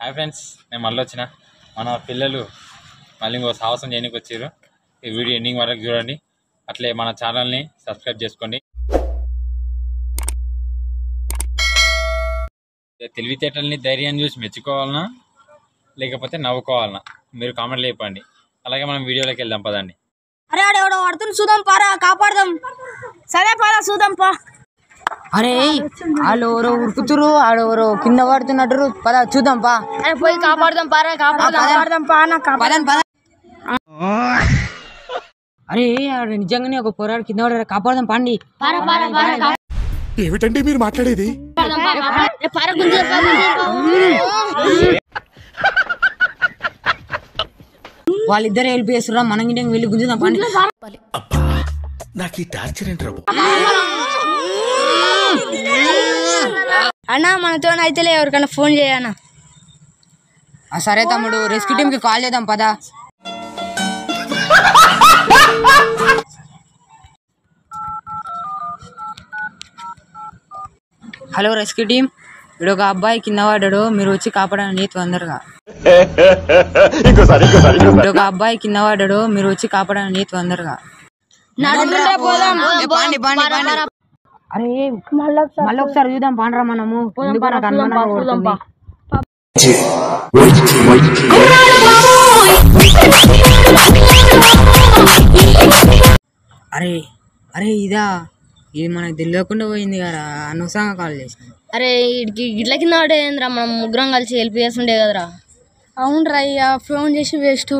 Hi friends, నేను మళ్ళీ వచ్చిన. మన పిల్లలు మళ్ళీ ఇంకో సాహసం చేయడానికి వచ్చారు. ఈ వీడియో ఎండింగ్ వరకు చూడండి. అట్లే మన ఛానల్ని సబ్స్క్రైబ్ చేసుకోండి. తెలివితేటల్ని ధైర్యాన్ని చూసి మెచ్చుకోవాలన్నా లేకపోతే నవ్వుకోవాలన్నా మీరు కామెంట్లు చెప్పండి. అలాగే మనం వీడియోలోకి వెళ్దాం పదండి. అరే ఆడ ఎవడో పడుతుంది, చూద్దాం పారా, కాపాడదాం. సరే పారా, చూద్దాం పా. అరే వాళ్ళు ఎవరో ఉరుకుతురు, ఆడెవరో కింద పడుతున్నట్టు. పద చూద్దాం పా. అరే పోయి కాపాడదాం పారా, కాపాడదాం పా. అరే ఆడ నిజంగానే ఒక పోరాడు కింద పడారు, కాపాడదాం పండి. ఏమిటండి మీరు మాట్లాడేది? వాళ్ళిద్దరు హెల్ప్ చేస్తురా, మనం ఇంటికి వెళ్ళి గుంజుదాం పండి. నాకు ఈ టార్చర్ ఏంటి రాబు? అన్నా మనతో అయితే ఎవరికైనా ఫోన్ చేయన్నా. సరే తమ్ముడు, రెస్క్యూ టీమ్ కి కాల్ చేద్దాం పదా. హలో రెస్క్యూ టీమ్, ఇక్కడ ఒక అబ్బాయి కింద పడ్డాడు, మీరు వచ్చి కాపాడండి తొందరగా. ఇక్కడ ఒక అబ్బాయి కింద పడ్డాడు, మీరు వచ్చి కాపాడండి తొందరగా. అరే మళ్ళీ ఒకసారి చూద్దాం పాండ్రా, మనము ఎందుకు నాకు అనుమానంగా కొడుతుంది. అరే అరే ఇదా, ఇది మనకు తెలియకుండా పోయింది కదా, అనవసరంగా కాల్ చేసాను. అరే ఇడికి గిట్ల కింద పడేంద్రా, మనం ముగ్గురం కలిసి హెల్ప్ చేస్తుండే కదరా. అవునరా, ఇక ఫోన్ చేసి వేస్ట్.